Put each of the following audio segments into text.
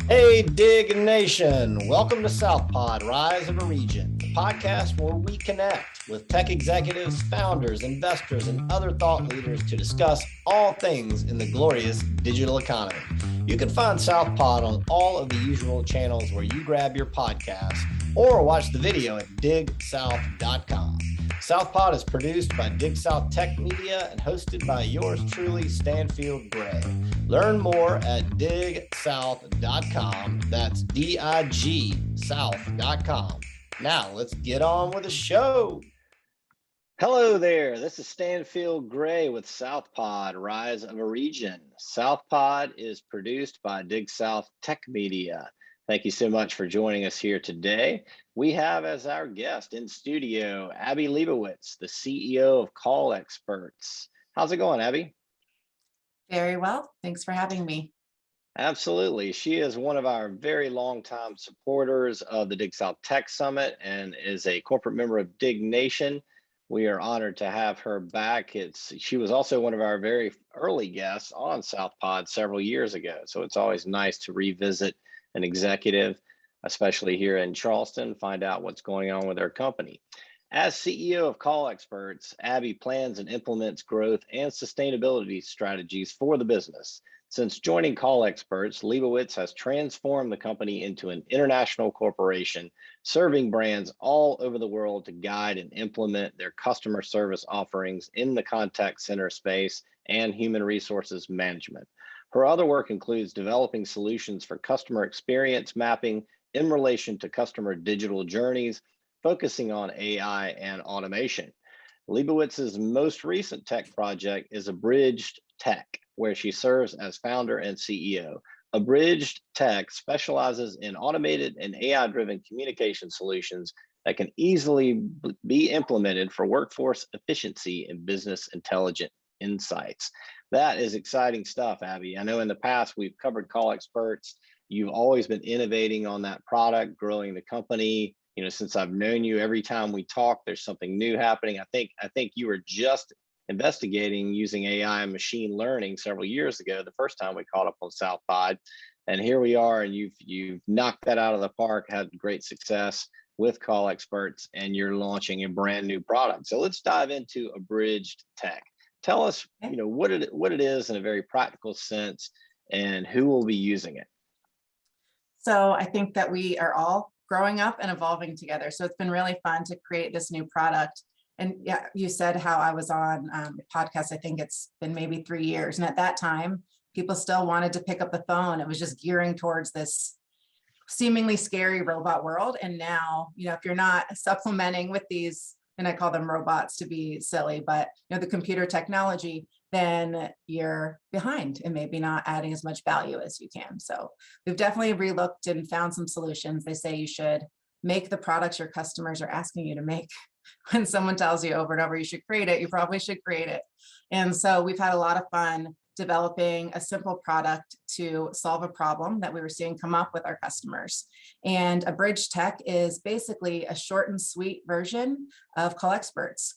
Hey, Dig Nation. Welcome to South Pod, Rise of a Region, the podcast where we connect with tech executives, founders, investors, and other thought leaders to discuss all things in the glorious digital economy. You can find South Pod on all of the usual channels where you grab your podcasts or watch the video at digsouth.com. South Pod is produced by Dig South Tech Media and hosted by yours truly, Stanfield Gray. Learn more at digsouth.com. That's DIG South.com. Now let's get on with the show. Hello there. This is Stanfield Gray with South Pod, Rise of a Region. South Pod is produced by Dig South Tech Media. Thank you so much for joining us here today. We have as our guest in studio, Abby Leibowitz, the CEO of Call Experts. How's it going, Abby? Very well. Thanks for having me. Absolutely. She is one of our very long-time supporters of the Dig South Tech Summit and is a corporate member of Dig Nation. We are honored to have her back. She was also one of our very early guests on South Pod several years ago. So it's always nice to revisit an executive, especially here in Charleston, find out what's going on with their company. As CEO of Call Experts, Abby plans and implements growth and sustainability strategies for the business. Since joining Call Experts, Leibowitz has transformed the company into an international corporation, serving brands all over the world to guide and implement their customer service offerings in the contact center space and human resources management. Her other work includes developing solutions for customer experience mapping in relation to customer digital journeys, focusing on AI and automation. Leibowitz's most recent tech project is Abridged Tech, where she serves as founder and CEO. Abridged Tech specializes in automated and AI-driven communication solutions that can easily be implemented for workforce efficiency and business intelligent insights. That is exciting stuff, Abby. I know in the past we've covered Call Experts. You've always been innovating on that product, growing the company. You know, since I've known you, every time we talk, there's something new happening. I think you were just investigating using AI and machine learning several years ago, the first time we caught up on South Pod. And here we are, and you've knocked that out of the park, had great success with Call Experts, and you're launching a brand new product. So let's dive into Abridged Tech. Tell us, what it is in a very practical sense, and who will be using it. So I think that we are all growing up and evolving together. So it's been really fun to create this new product. And yeah, you said how I was on a podcast. I think it's been maybe 3 years. And at that time, people still wanted to pick up the phone. It was just gearing towards this seemingly scary robot world. And now, if you're not supplementing with these, and I call them robots to be silly, but the computer technology, then you're behind and maybe not adding as much value as you can. So we've definitely relooked and found some solutions. They say you should make the products your customers are asking you to make. When someone tells you over and over you should create it, you probably should create it. And so we've had a lot of fun developing a simple product to solve a problem that we were seeing come up with our customers. And Abridged Tech is basically a short and sweet version of Call Experts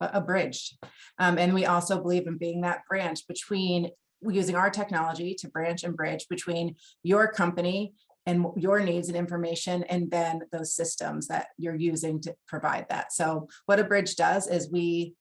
Abridged. And we also believe in being that branch between using our technology to branch and bridge between your company and your needs and information, and then those systems that you're using to provide that. So what Abridged does is we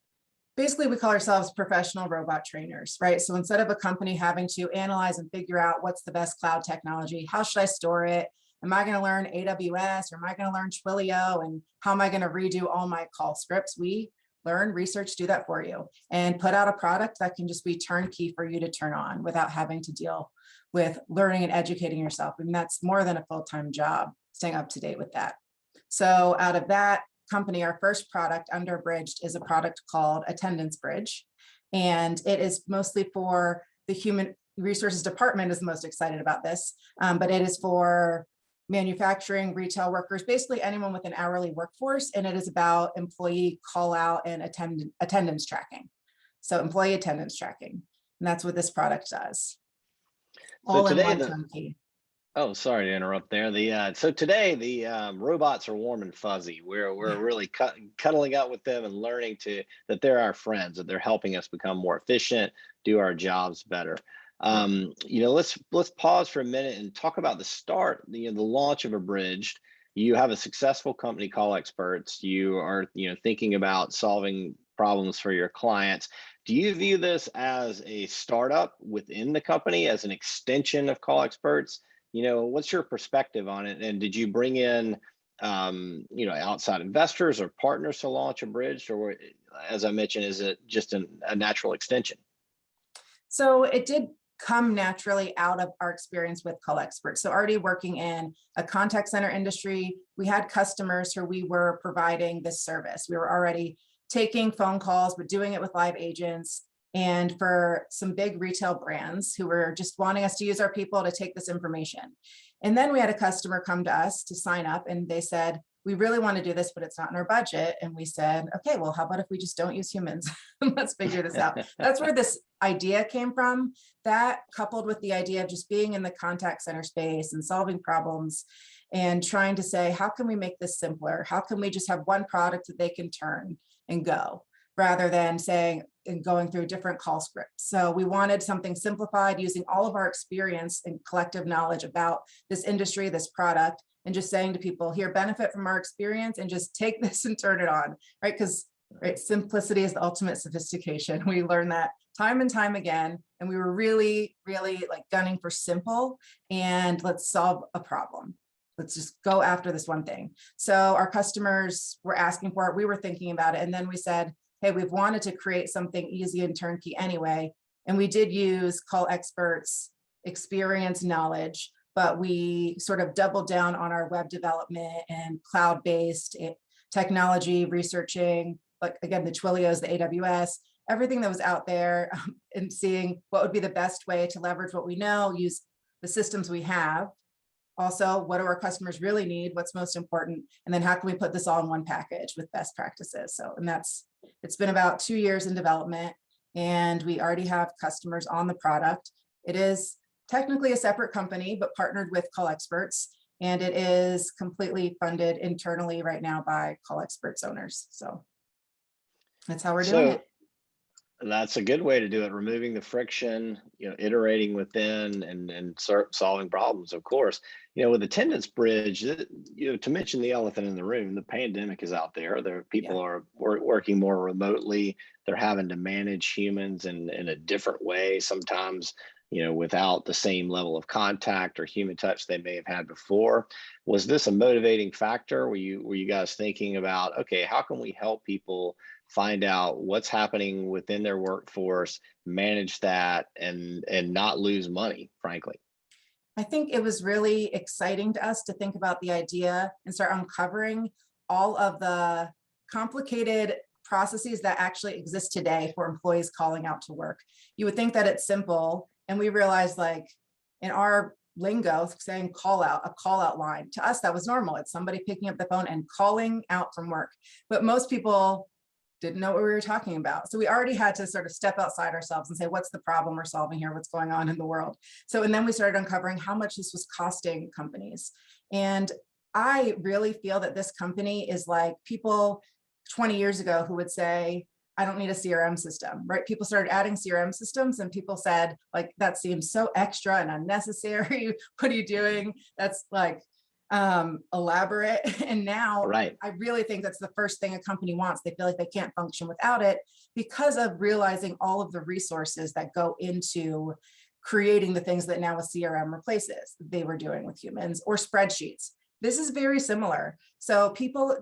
call ourselves professional robot trainers, right? So instead of a company having to analyze and figure out what's the best cloud technology, how should I store it? Am I going to learn AWS, or am I going to learn Twilio? And how am I going to redo all my call scripts? We learn, research, do that for you, and put out a product that can just be turnkey for you to turn on without having to deal with learning and educating yourself. And that's more than a full-time job, staying up to date with that. So out of that company, our first product under Abridged is a product called Attendance Bridge. And it is mostly for the human resources department is the most excited about this, but it is for manufacturing, retail workers, basically anyone with an hourly workforce. And it is about employee call out and attendance tracking. So employee attendance tracking. And that's what this product does. So oh, sorry to interrupt there. So today the robots are warm and fuzzy. We're really cuddling up with them and learning that they're our friends, that they're helping us become more efficient, do our jobs better. Let's pause for a minute and talk about the start, the launch of Abridged. You have a successful company, Call Experts. You are, thinking about solving problems for your clients. Do you view this as a startup within the company, as an extension of Call Experts? What's your perspective on it? And did you bring in, outside investors or partners to launch Abridged, or, as I mentioned, is it just a natural extension? So it did come naturally out of our experience with Call Experts. So already working in a contact center industry, we had customers who we were providing this service. We were already taking phone calls, but doing it with live agents. And for some big retail brands who were just wanting us to use our people to take this information. And then we had a customer come to us to sign up and they said, we really want to do this, but it's not in our budget. And we said, okay, well, how about if we just don't use humans? Let's figure this out. That's where this idea came from. That coupled with the idea of just being in the contact center space and solving problems and trying to say, how can we make this simpler? How can we just have one product that they can turn and go, rather than saying and going through different call scripts. So we wanted something simplified using all of our experience and collective knowledge about this industry, this product, and just saying to people, here, benefit from our experience and just take this and turn it on, right? Because simplicity is the ultimate sophistication. We learned that time and time again, and we were really, really like gunning for simple and let's solve a problem. Let's just go after this one thing. So our customers were asking for it. We were thinking about it. And then we said, hey, we've wanted to create something easy and turnkey anyway. And we did use Call Experts experience knowledge, but we sort of doubled down on our web development and cloud-based technology, researching, like again, the Twilios, the AWS, everything that was out there, and seeing what would be the best way to leverage what we know, use the systems we have. Also, what do our customers really need? What's most important? And then how can we put this all in one package with best practices? So, and it's been about 2 years in development, and we already have customers on the product. It is technically a separate company, but partnered with Call Experts, and it is completely funded internally right now by Call Experts owners. So that's how we're doing it. That's a good way to do it, removing the friction, iterating within and solving problems, of course. With Attendance Bridge, to mention the elephant in the room, the pandemic is out there. People are working more remotely. They're having to manage humans in a different way, sometimes, without the same level of contact or human touch they may have had before. Was this a motivating factor? Were you guys thinking about, okay, how can we help people find out what's happening within their workforce, manage that, and not lose money, frankly? I think it was really exciting to us to think about the idea and start uncovering all of the complicated processes that actually exist today for employees calling out to work. You would think that it's simple, and we realized, like, in our lingo, saying call out, a call out line, to us that was normal. It's somebody picking up the phone and calling out from work. But most people didn't know what we were talking about. So we already had to sort of step outside ourselves and say, what's the problem we're solving here? What's going on in the world? So, and then we started uncovering how much this was costing companies. And I really feel that this company is like people 20 years ago who would say, I don't need a CRM system, right? People started adding CRM systems and people said, like, that seems so extra and unnecessary. What are you doing? That's like elaborate. And now right. I really think that's the first thing a company wants. They feel like they can't function without it because of realizing all of the resources that go into creating the things that now a CRM replaces they were doing with humans, or spreadsheets. This is very similar. So people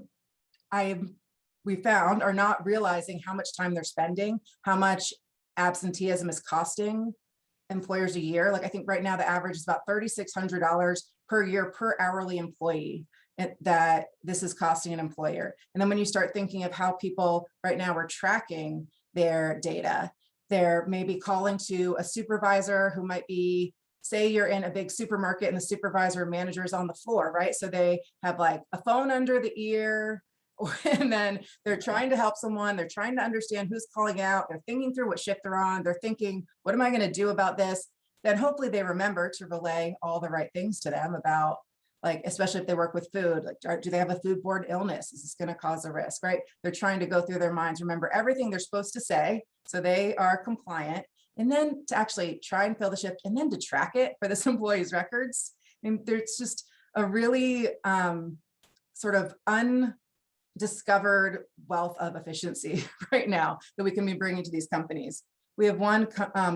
we found are not realizing how much time they're spending, how much absenteeism is costing employers a year. Like, I think right now the average is about $3,600 per year per hourly employee that this is costing an employer. And then when you start thinking of how people right now are tracking their data, they're maybe calling to a supervisor who might be, say you're in a big supermarket and the supervisor manager is on the floor, right? So they have like a phone under the ear, and then they're trying to help someone. They're trying to understand who's calling out. They're thinking through what shift they're on. They're thinking, what am I going to do about this? Then hopefully they remember to relay all the right things to them about, like, especially if they work with food, like, do they have a foodborne illness? Is this going to cause a risk, right? They're trying to go through their minds, remember everything they're supposed to say, so they are compliant. and then to actually try and fill the shift and then to track it for this employee's records. And there's just a really sort of undiscovered wealth of efficiency right now that we can be bringing to these companies. We have one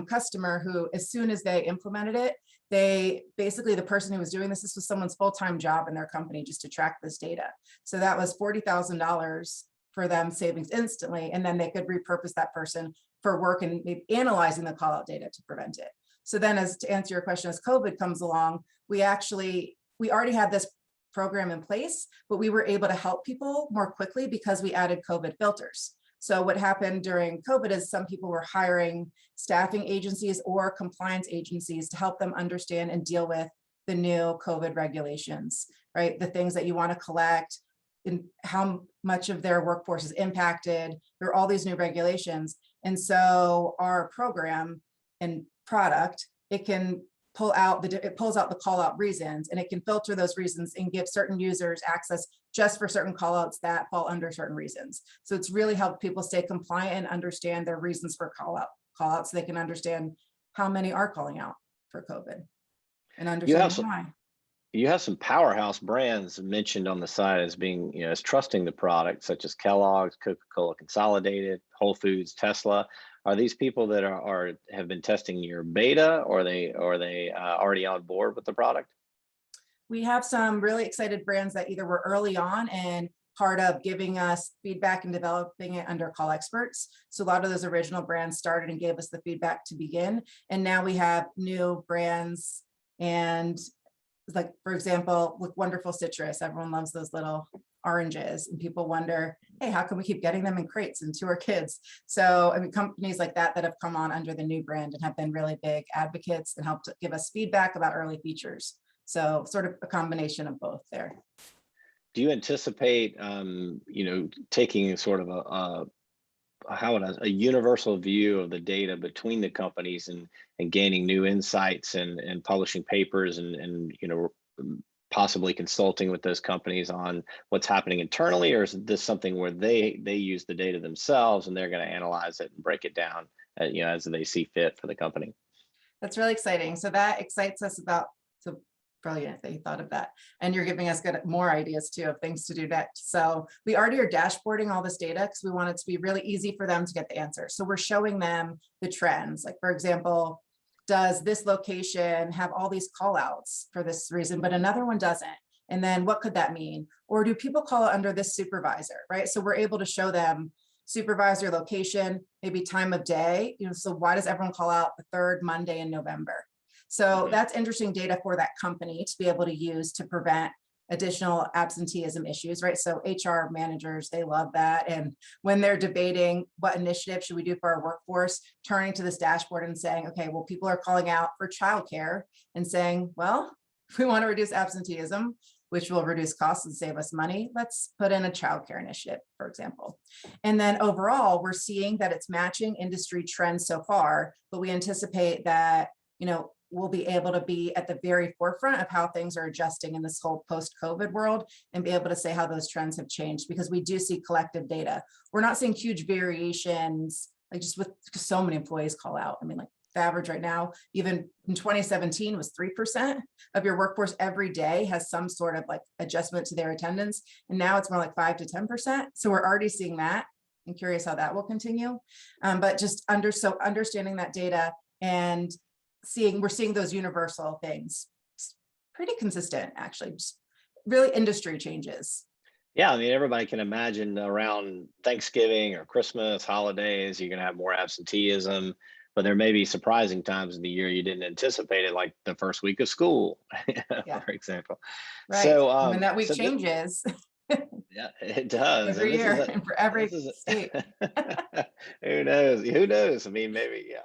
customer who, as soon as they implemented it, they basically, the person who was doing this was someone's full-time job in their company just to track this data. So that was $40,000 for them savings instantly. And then they could repurpose that person for work and maybe analyzing the call out data to prevent it. So then, as to answer your question, as COVID comes along, we already had this program in place, but we were able to help people more quickly because we added COVID filters. So what happened during COVID is some people were hiring staffing agencies or compliance agencies to help them understand and deal with the new COVID regulations, right? The things that you want to collect and how much of their workforce is impacted. There are all these new regulations. And so our program and product, it can pull out it pulls out the call out reasons, and it can filter those reasons and give certain users access just for certain call outs that fall under certain reasons. So it's really helped people stay compliant and understand their reasons for call out so they can understand how many are calling out for COVID and understand why. You have some powerhouse brands mentioned on the side as being, as trusting the product, such as Kellogg's, Coca-Cola Consolidated, Whole Foods, Tesla. Are these people that have been testing your beta, or are they already on board with the product? We have some really excited brands that either were early on and part of giving us feedback and developing it under call experts. So a lot of those original brands started and gave us the feedback to begin. And now we have new brands, and like, for example, with Wonderful Citrus, everyone loves those little oranges, and people wonder, hey, how can we keep getting them in crates and to our kids? So I mean, companies like that have come on under the new brand and have been really big advocates and helped give us feedback about early features. So sort of a combination of both there. Do you anticipate, taking sort of a universal view of the data between the companies and gaining new insights and publishing papers and possibly consulting with those companies on what's happening internally, or is this something where they use the data themselves and they're going to analyze it and break it down, as they see fit for the company? That's really exciting. So that excites us about. So brilliant that you thought of that, and you're giving us more ideas too of things to do next. So we already are dashboarding all this data because we want it to be really easy for them to get the answer. So we're showing them the trends. Like, for example, does this location have all these call outs for this reason, but another one doesn't? And then what could that mean? Or do people call it under this supervisor, right? So we're able to show them supervisor, location, maybe time of day. So why does everyone call out the third Monday in November? So that's interesting data for that company to be able to use to prevent additional absenteeism issues, right? So HR managers, they love that. And when they're debating what initiative should we do for our workforce, turning to this dashboard and saying, okay, well, people are calling out for childcare and saying, well, if we want to reduce absenteeism, which will reduce costs and save us money, let's put in a childcare initiative, for example. And then overall, we're seeing that it's matching industry trends so far, but we anticipate that, we'll be able to be at the very forefront of how things are adjusting in this whole post-COVID world and be able to say how those trends have changed, because we do see collective data. We're not seeing huge variations, like just with so many employees call out. I mean, like the average right now, even in 2017 was 3% of your workforce every day has some sort of like adjustment to their attendance. And now it's more like 5 to 10%. So we're already seeing that. I'm curious how that will continue. But just understanding that data and we're seeing those universal things. It's pretty consistent, actually, just really industry changes. Yeah, I mean, everybody can imagine around Thanksgiving or Christmas holidays, you're going to have more absenteeism, but there may be surprising times in the year you didn't anticipate it, like the first week of school, for example. Right. So when that week changes. Yeah, it does. Every year and for every state. Who knows? I mean, maybe, yeah.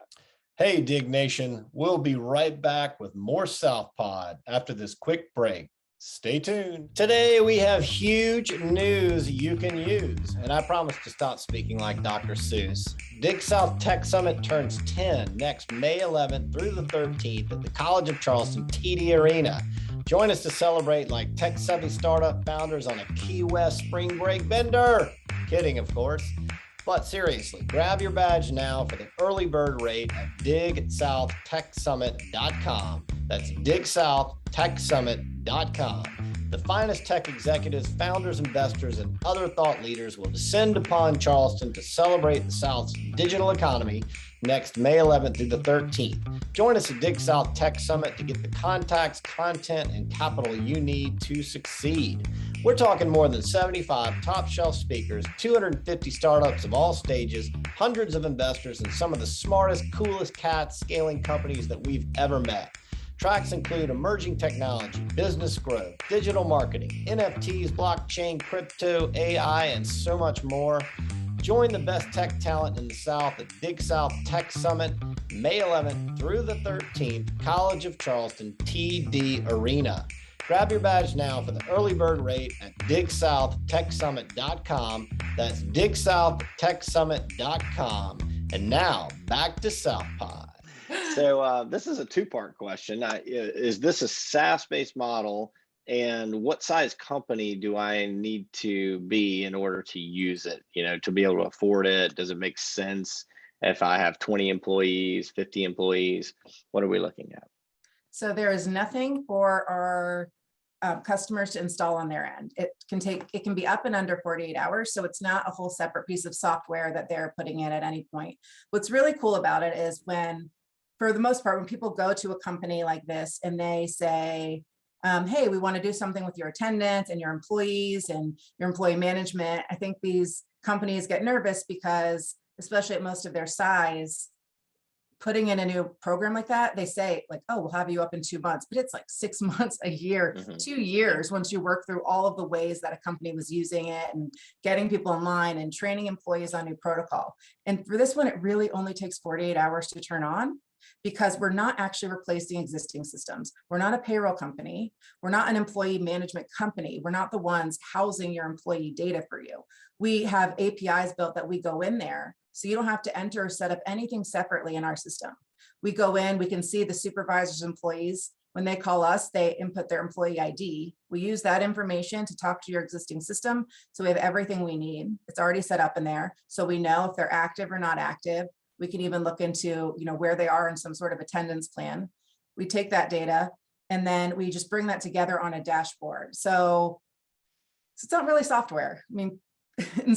Hey, Dig Nation, we'll be right back with more South Pod after this quick break. Stay tuned. Today, we have huge news you can use, and I promise to stop speaking like Dr. Seuss. Dig South Tech Summit turns 10 next May 11th through the 13th at the College of Charleston TD Arena. Join us to celebrate like tech-savvy startup founders on a Key West spring break bender. Kidding, of course. But seriously, grab your badge now for the early bird rate at digsouthtechsummit.com. That's digsouthtechsummit.com. The finest tech executives, founders, investors, and other thought leaders will descend upon Charleston to celebrate the South's digital economy next May 11th through the 13th. Join us at Dig South Tech Summit to get the contacts, content, and capital you need to succeed. We're talking more than 75 top shelf speakers, 250 startups of all stages, hundreds of investors, and some of the smartest, coolest cats scaling companies that we've ever met. Tracks include emerging technology, business growth, digital marketing, NFTs, blockchain, crypto, AI, and so much more. Join the best tech talent in the South at Dig South Tech Summit, May 11th through the 13th, College of Charleston, TD Arena. Grab your badge now for the early bird rate at digsouthtechsummit.com. That's digsouthtechsummit.com. And now back to South Pod. So this is a two-part question. Is this a SaaS-based model? And what size company do I need to be in order to use it, to be able to afford it? Does it make sense if I have 20 employees, 50 employees? What are we looking at? So there is nothing for our customers to install on their end. It can be up in under 48 hours. So it's not a whole separate piece of software that they're putting in at any point. What's really cool about it is for the most part, when people go to a company like this and they say, hey, we want to do something with your attendance and your employees and your employee management, I think these companies get nervous because, especially at most of their size, putting in a new program like that, they say like, oh, we'll have you up in 2 months, but it's like 6 months, a year, 2 years once you work through all of the ways that a company was using it and getting people in line and training employees on new protocol. And for this one, it really only takes 48 hours to turn on, because we're not actually replacing existing systems. We're not a payroll company. We're not an employee management company. We're not the ones housing your employee data for you. We have APIs built that we go in there, so you don't have to enter or set up anything separately in our system. We go in, we can see the supervisor's employees. When they call us, they input their employee ID. We use that information to talk to your existing system. So we have everything we need. It's already set up in there. So we know if they're active or not active. We can even look into, where they are in some sort of attendance plan. We take that data and then we just bring that together on a dashboard. So it's not really software. And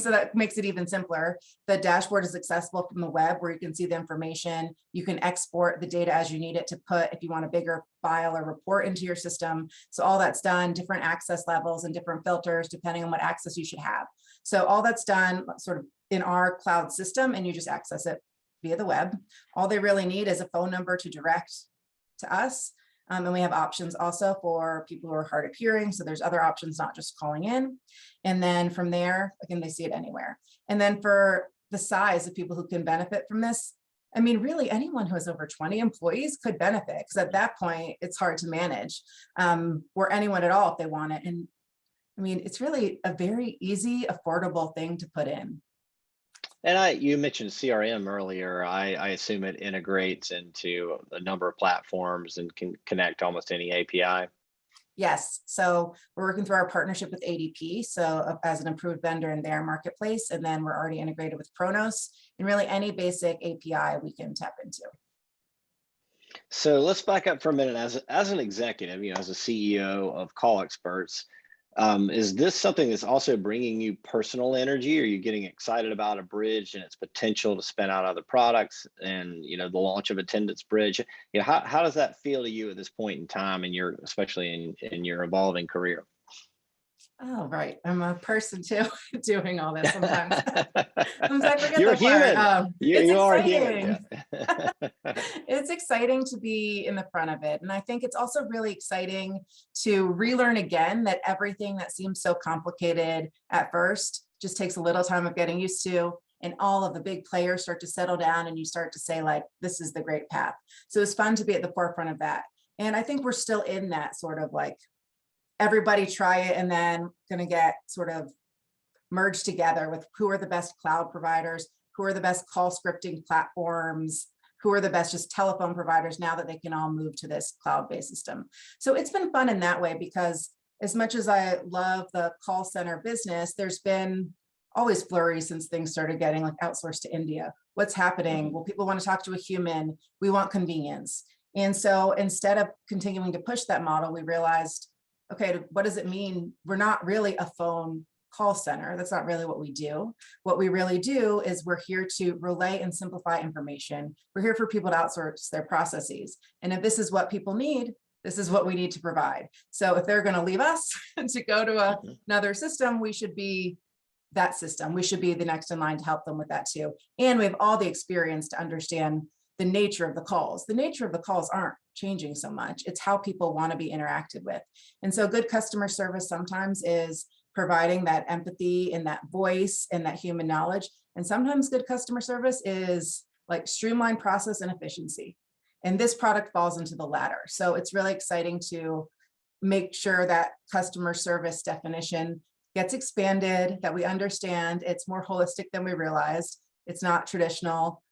so that makes it even simpler. The dashboard is accessible from the web, where you can see the information. You can export the data as you need it to put, if you want a bigger file or report, into your system. So all that's done, different access levels and different filters, depending on what access you should have. So all that's done sort of in our cloud system, and you just access it via the web. All they really need is a phone number to direct to us. And we have options also for people who are hard of hearing. So there's other options, not just calling in. And then from there, again, they see it anywhere. And then for the size of people who can benefit from this, really anyone who has over 20 employees could benefit, because at that point, it's hard to manage, or anyone at all if they want it. And it's really a very easy, affordable thing to put in. And you mentioned CRM earlier. I assume it integrates into a number of platforms and can connect to almost any API. Yes. So we're working through our partnership with ADP, so as an approved vendor in their marketplace, and then we're already integrated with Kronos, and really any basic API we can tap into. So let's back up for a minute. As an executive, as a CEO of Call Experts, is this something that's also bringing you personal energy? Are you getting excited about Abridged and its potential to spin out other products and, the launch of Attendance Bridge? How does that feel to you at this point in time, especially in your evolving career? Oh, right. I'm a person too, doing all this sometimes. Sometimes I forget You're that part. human. You are human. Yeah. It's exciting to be in the front of it. And I think it's also really exciting to relearn again that everything that seems so complicated at first just takes a little time of getting used to. And all of the big players start to settle down and you start to say, like, this is the great path. So it's fun to be at the forefront of that. And I think we're still in that sort of like, everybody try it and then going to get sort of merged together with who are the best cloud providers, who are the best call scripting platforms, who are the best just telephone providers, now that they can all move to this cloud-based system. So it's been fun in that way, because as much as I love the call center business, there's been always flurry since things started getting like outsourced to India. What's happening? Well, people want to talk to a human. We want convenience. And so instead of continuing to push that model, we realized, okay, what does it mean? We're not really a phone call center. That's not really what we do. What we really do is we're here to relay and simplify information. We're here for people to outsource their processes. And if this is what people need, this is what we need to provide. So if they're going to leave us to go to another system, we should be that system. We should be the next in line to help them with that too. And we have all the experience to understand the nature of the calls. The nature of the calls aren't changing so much. It's how people want to be interacted with. And so good customer service sometimes is providing that empathy and that voice and that human knowledge. And sometimes good customer service is like streamlined process and efficiency. And this product falls into the latter. So it's really exciting to make sure that customer service definition gets expanded, that we understand it's more holistic than we realized. It's not traditional.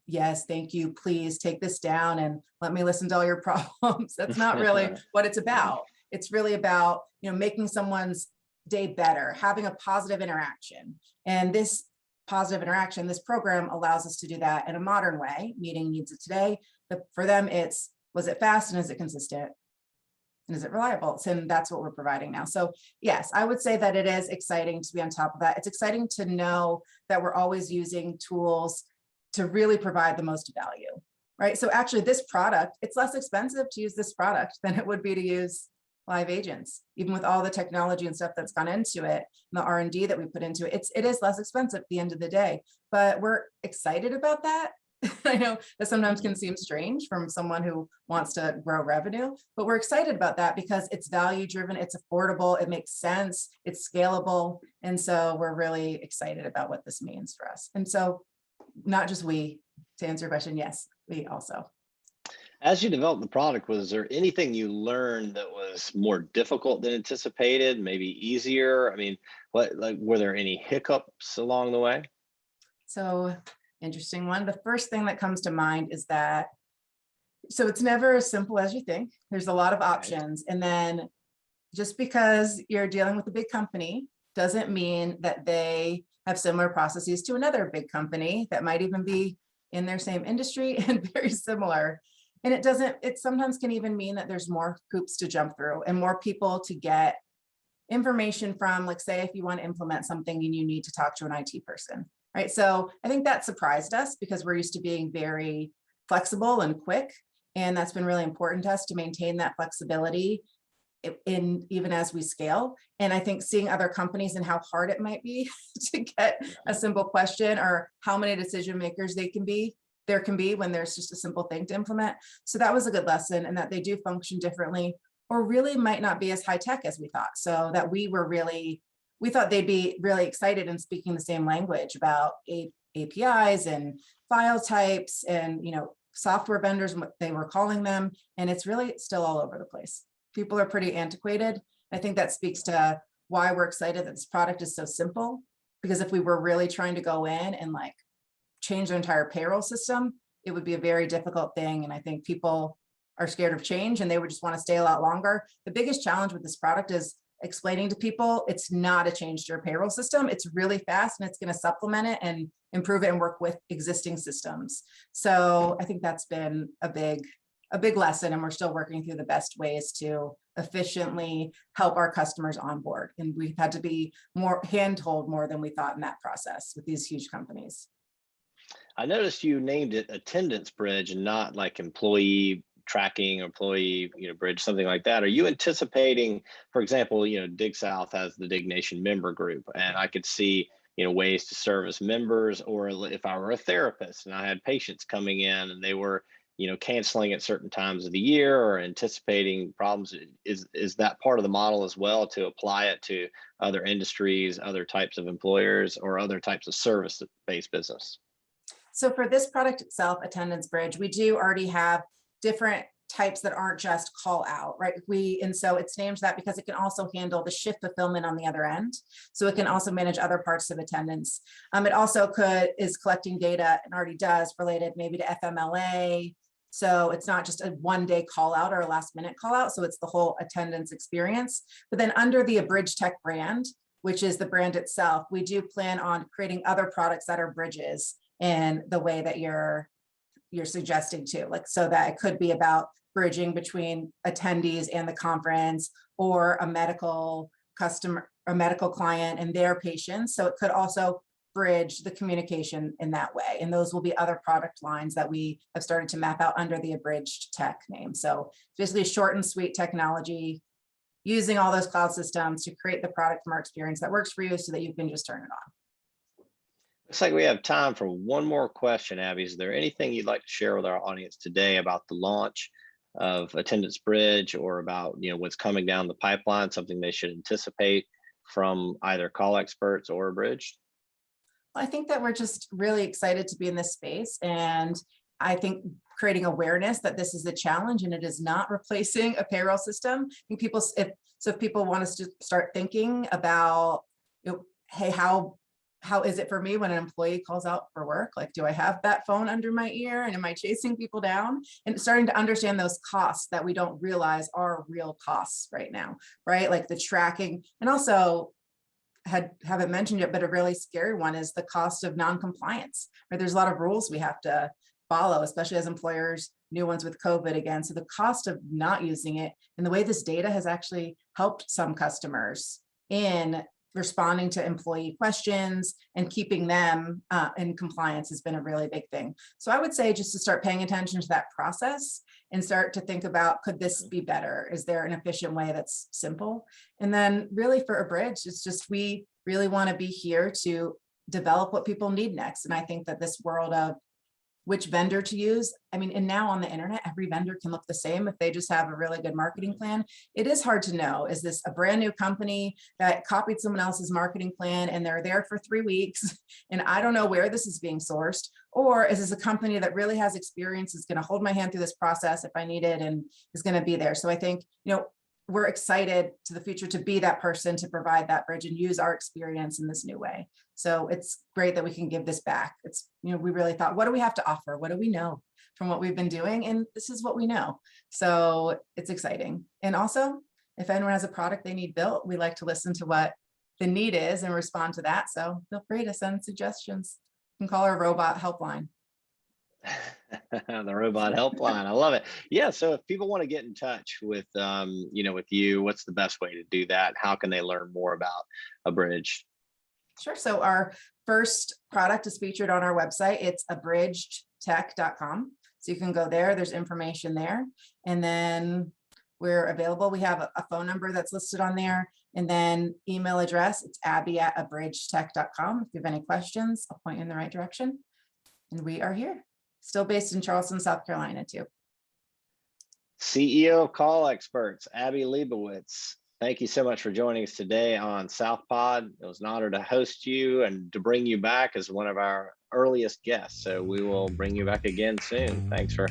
Yes, thank you. Please take this down and let me listen to all your problems. That's not really what it's about. It's really about, making someone's day better, having a positive interaction. And this positive interaction, this program allows us to do that in a modern way, meeting needs of today. But for them, it's, was it fast and is it consistent? And is it reliable? And that's what we're providing now. So yes, I would say that it is exciting to be on top of that. It's exciting to know that we're always using tools to really provide the most value, right? So actually this product, it's less expensive to use this product than it would be to use live agents, even with all the technology and stuff that's gone into it, and the R&D that we put into it. It is less expensive at the end of the day, but we're excited about that. I know that sometimes can seem strange from someone who wants to grow revenue, but we're excited about that because it's value driven, it's affordable, it makes sense, it's scalable. And so we're really excited about what this means for us. And so not just we, to answer your question, yes, we also. As you developed the product, was there anything you learned that was more difficult than anticipated, maybe easier? I mean, were there any hiccups along the way? So interesting one. The first thing that comes to mind is that, so it's never as simple as you think. There's a lot of options. And then just because you're dealing with a big company doesn't mean that they have similar processes to another big company that might even be in their same industry and very similar. And it sometimes can even mean that there's more hoops to jump through and more people to get information from, like say, if you want to implement something and you need to talk to an IT person, right? So I think that surprised us because we're used to being very flexible and quick. And that's been really important to us to maintain that flexibility in even as we scale. And I think seeing other companies and how hard it might be to get a simple question or how many decision makers there can be when there's just a simple thing to implement. So that was a good lesson, and that they do function differently or really might not be as high tech as we thought. So that we thought they'd be really excited and speaking the same language about APIs and file types and, software vendors and what they were calling them. And it's really still all over the place. People are pretty antiquated. I think that speaks to why we're excited that this product is so simple, because if we were really trying to go in and like change their entire payroll system, it would be a very difficult thing. And I think people are scared of change and they would just want to stay a lot longer. The biggest challenge with this product is explaining to people it's not a change to your payroll system. It's really fast and it's going to supplement it and improve it and work with existing systems. So I think that's been a big lesson, and we're still working through the best ways to efficiently help our customers onboard. And we've had to be more hand-hold more than we thought in that process with these huge companies. I noticed you named it Attendance Bridge and not like employee tracking, employee, bridge, something like that. Are you anticipating, for example, Dig South has the Dig Nation member group, and I could see, ways to service members, or if I were a therapist and I had patients coming in and they were, canceling at certain times of the year or anticipating problems, is that part of the model as well to apply it to other industries, other types of employers, or other types of service-based business? So for this product itself, Attendance Bridge, we do already have different types that aren't just call out, right? And so it's named that because it can also handle the shift fulfillment on the other end. So it can also manage other parts of attendance. It also is collecting data, and already does, related maybe to FMLA. So it's not just a one-day call out or a last minute call out. So it's the whole attendance experience. But then under the Abridged Tech brand, which is the brand itself, we do plan on creating other products that are bridges in the way that you're suggesting to, like, so that it could be about bridging between attendees and the conference, or a medical client and their patients. So it could also bridge the communication in that way. And those will be other product lines that we have started to map out under the Abridged Tech name. So basically short and sweet technology, using all those cloud systems to create the product from our experience that works for you so that you can just turn it on. Looks like we have time for one more question, Abby. Is there anything you'd like to share with our audience today about the launch of Attendance Bridge, or about what's coming down the pipeline, something they should anticipate from either Call Experts or Abridged? I think that we're just really excited to be in this space, and I think creating awareness that this is a challenge and it is not replacing a payroll system. I think if people want us to start thinking about, hey, how is it for me when an employee calls out for work? Like, do I have that phone under my ear, and am I chasing people down? And starting to understand those costs that we don't realize are real costs right now, right? Like the tracking, and also haven't mentioned it, but a really scary one is the cost of non-compliance, right? There's a lot of rules we have to follow, especially as employers, new ones with COVID again. So the cost of not using it, and the way this data has actually helped some customers in responding to employee questions and keeping them in compliance has been a really big thing. So I would say just to start paying attention to that process and start to think about, could this be better? Is there an efficient way that's simple? And then really for Abridged, it's just, we really want to be here to develop what people need next. And I think that this world of which vendor to use, I mean, and now on the internet, every vendor can look the same if they just have a really good marketing plan. It is hard to know, is this a brand new company that copied someone else's marketing plan and they're there for 3 weeks and I don't know where this is being sourced? Or is this a company that really has experience, is going to hold my hand through this process if I need it, and is going to be there? So I think, we're excited to the future to be that person to provide that bridge and use our experience in this new way. So it's great that we can give this back. It's, we really thought, what do we have to offer? What do we know from what we've been doing? And this is what we know. So it's exciting. And also, if anyone has a product they need built, we like to listen to what the need is and respond to that. So feel free to send suggestions. You can call our robot helpline. The robot helpline. I love it. Yeah. So if people want to get in touch with, with you, what's the best way to do that? How can they learn more about Abridged? Sure. So our first product is featured on our website. It's abridgedtech.com. So you can go there. There's information there. And then we're available. We have a phone number that's listed on there. And then email address, it's abby@abridgedtech.com. If you have any questions, I'll point you in the right direction. And we are here. Still based in Charleston, South Carolina, too. CEO of Call Experts, Abby Leibowitz. Thank you so much for joining us today on SouthPod. It was an honor to host you and to bring you back as one of our earliest guests. So we will bring you back again soon. Thanks for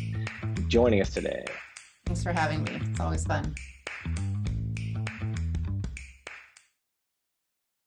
joining us today. Thanks for having me. It's always fun.